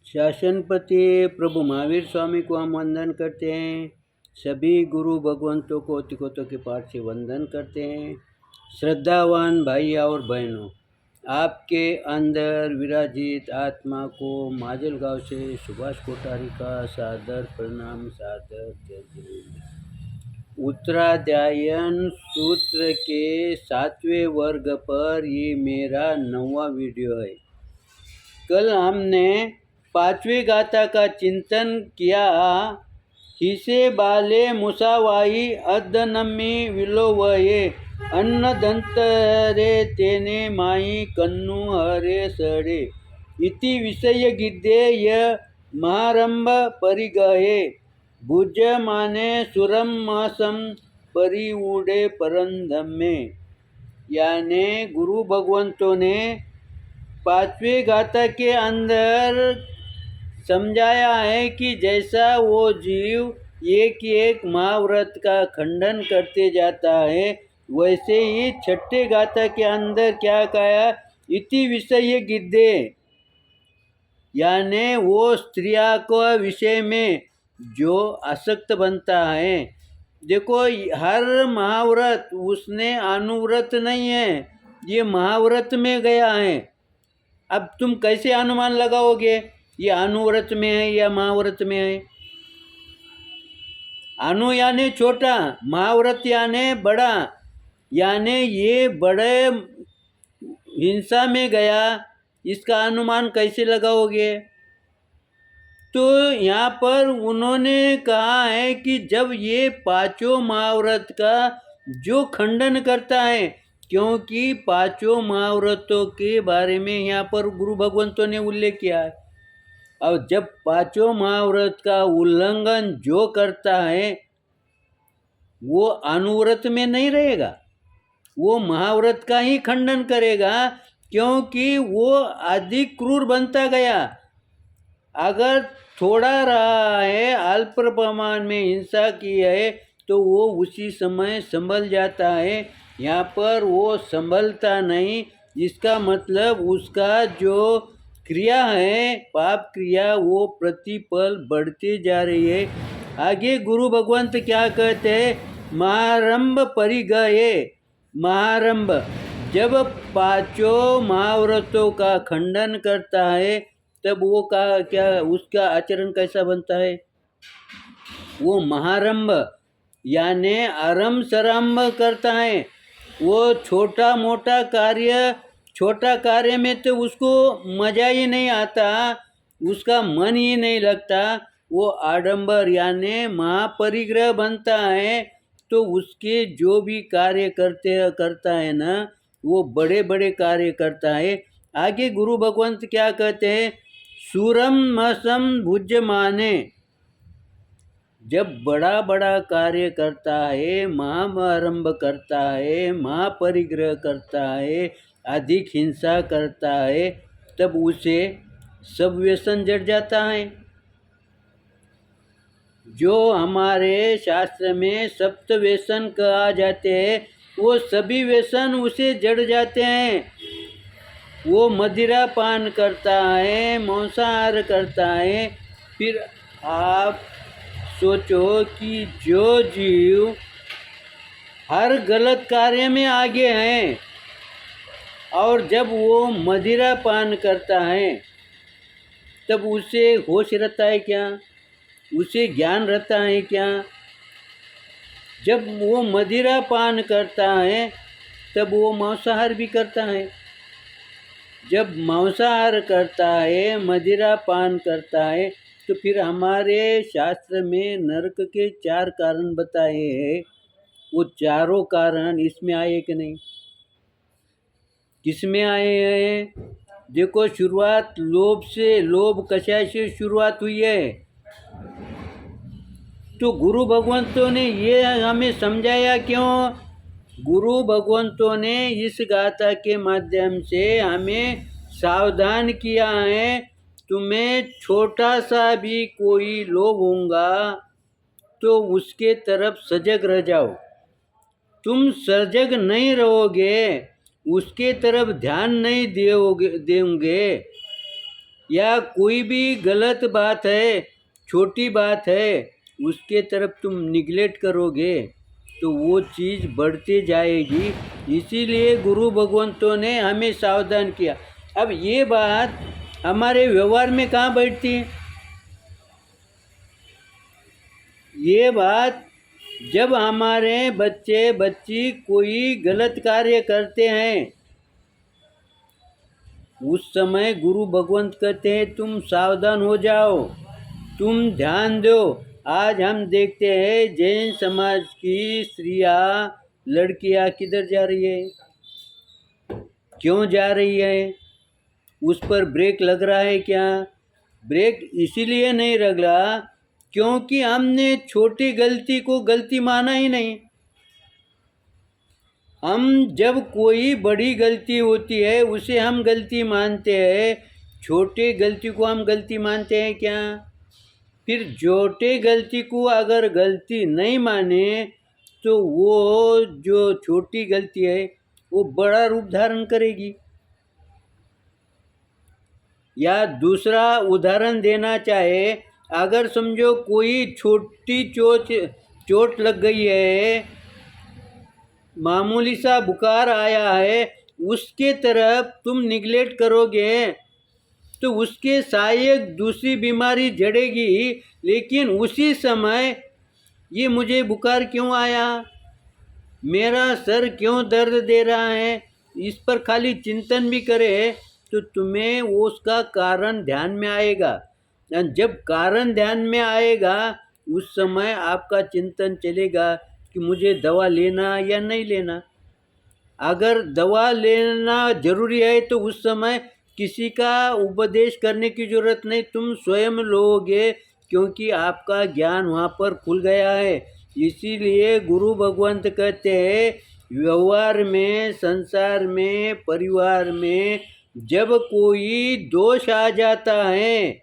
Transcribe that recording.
शासनपति प्रभु महावीर स्वामी को हम वंदन करते हैं। सभी गुरु भगवंतों को तिकोतों के पाठ से वंदन करते हैं। श्रद्धावान भाई और बहनों, आपके अंदर विराजित आत्मा को माजलगांव से सुभाष कोठारी का सादर प्रणाम, सादर जय जय। उत्तराध्यायन सूत्र के 7वें वर्ग पर ये मेरा 9वां वीडियो है। कल हमने 5वीं गाथा का चिंतन किया। हिसे बाले मुसावाई अद्दनम्मी विलोवये अन्नदंतरे तेने माई कन्नु हरे सड़े इति विषय गिद्धे य महारंभ परिगहे भुज माने सुरम मासम परिउडे परंधमे। यानी गुरु भगवंतों ने 5वीं गाथा के अंदर समझाया है कि जैसा वो जीव एक एक महाव्रत का खंडन करते जाता है, वैसे ही 6ठे गाथा के अंदर क्या कहा, इति विषय गिद्धे, यानी वो स्त्रिया को विषय में जो आसक्त बनता है। देखो, हर महाव्रत उसने अनुव्रत नहीं है, ये महाव्रत में गया है। अब तुम कैसे अनुमान लगाओगे ये अनुव्रत में है या महाव्रत में है? अनु यानी छोटा, महाव्रत यानी बड़ा, यानी ये बड़े हिंसा में गया, इसका अनुमान कैसे लगाओगे? तो यहाँ पर उन्होंने कहा है कि जब ये 5 महाव्रत का जो खंडन करता है, क्योंकि 5 महाव्रतों के बारे में यहाँ पर गुरु भगवंतों ने उल्लेख किया है। और जब 5 महाव्रत का उल्लंघन जो करता है वो अनुव्रत में नहीं रहेगा, वो महाव्रत का ही खंडन करेगा, क्योंकि वो अधिक क्रूर बनता गया। अगर थोड़ा रहा है, अल्प प्रमाण में हिंसा की है, तो वो उसी समय संभल जाता है। यहाँ पर वो संभलता नहीं, इसका मतलब उसका जो क्रिया है, पाप क्रिया, वो प्रतिपल बढ़ते जा रही है। आगे गुरु भगवंत क्या कहते हैं, महारंभ परिगये। महारंभ जब 5 महाव्रतों का खंडन करता है, तब वो का क्या उसका आचरण कैसा बनता है? वो महारंभ यानी आरंभ सरंभ करता है। वो छोटा मोटा कार्य, छोटा कार्य में तो उसको मजा ही नहीं आता, उसका मन ही नहीं लगता। वो आडंबर यानी महापरिग्रह बनता है, तो उसके जो भी कार्य करता है ना, वो बड़े बड़े कार्य करता है। आगे गुरु भगवंत क्या कहते हैं, सूरम मसम भुज माने। जब बड़ा बड़ा कार्य करता है, महाआरंभ करता है, महापरिग्रह करता है, अधिक हिंसा करता है, तब उसे सब व्यसन जड़ जाता है। जो हमारे शास्त्र में सप्त व्यसन कहा जाते हैं, वो सभी व्यसन उसे जड़ जाते हैं। वो मदिरा पान करता है, मांसाहार करता है। फिर आप सोचो कि जो जीव हर गलत कार्य में आगे हैं, और जब वो मदिरा पान करता है, तब उसे होश रहता है क्या? उसे ज्ञान रहता है क्या? जब वो मदिरा पान करता है, तब वो मांसाहार भी करता है। जब मांसाहार करता है, मदिरा पान करता है, तो फिर हमारे शास्त्र में नरक के 4 कारण बताए हैं। वो चारों कारण इसमें आए कि नहीं? किसमें आए हैं? देखो, शुरुआत लोभ से, लोभ कषाय से शुरुआत हुई है। तो गुरु भगवंतों ने ये हमें समझाया क्यों? गुरु भगवंतों ने इस गाथा के माध्यम से हमें सावधान किया है, तुम्हें छोटा सा भी कोई लोभ होगा तो उसके तरफ सजग रह जाओ। तुम सजग नहीं रहोगे, उसके तरफ ध्यान नहीं देंगे, या कोई भी गलत बात है, छोटी बात है, उसके तरफ तुम निगलेक्ट करोगे तो वो चीज़ बढ़ती जाएगी। इसीलिए गुरु भगवंतों ने हमें सावधान किया। अब ये बात हमारे व्यवहार में कहाँ बैठती है? ये बात जब हमारे बच्चे बच्ची कोई गलत कार्य करते हैं, उस समय गुरु भगवंत कहते हैं तुम सावधान हो जाओ, तुम ध्यान दो। आज हम देखते हैं जैन समाज की स्त्रियां, लड़कियां किधर जा रही है, क्यों जा रही है? उस पर ब्रेक लग रहा है क्या? ब्रेक इसीलिए नहीं लग रहा क्योंकि हमने छोटी गलती को गलती माना ही नहीं। हम जब कोई बड़ी गलती होती है उसे हम गलती मानते हैं, छोटे गलती को हम गलती मानते हैं क्या? फिर छोटे गलती को अगर गलती नहीं माने तो वो जो छोटी गलती है वो बड़ा रूप धारण करेगी। या दूसरा उदाहरण देना चाहे, अगर समझो कोई छोटी चोट लग गई है, मामूली सा बुखार आया है, उसके तरफ तुम निगलेक्ट करोगे तो उसके सहायक दूसरी बीमारी जड़ेगी। लेकिन उसी समय ये मुझे बुखार क्यों आया, मेरा सर क्यों दर्द दे रहा है, इस पर खाली चिंतन भी करे तो तुम्हें उसका कारण ध्यान में आएगा। और जब कारण ध्यान में आएगा उस समय आपका चिंतन चलेगा कि मुझे दवा लेना या नहीं लेना। अगर दवा लेना जरूरी है तो उस समय किसी का उपदेश करने की ज़रूरत नहीं, तुम स्वयं लोगे, क्योंकि आपका ज्ञान वहाँ पर खुल गया है। इसीलिए गुरु भगवंत कहते हैं व्यवहार में, संसार में, परिवार में जब कोई दोष आ जाता है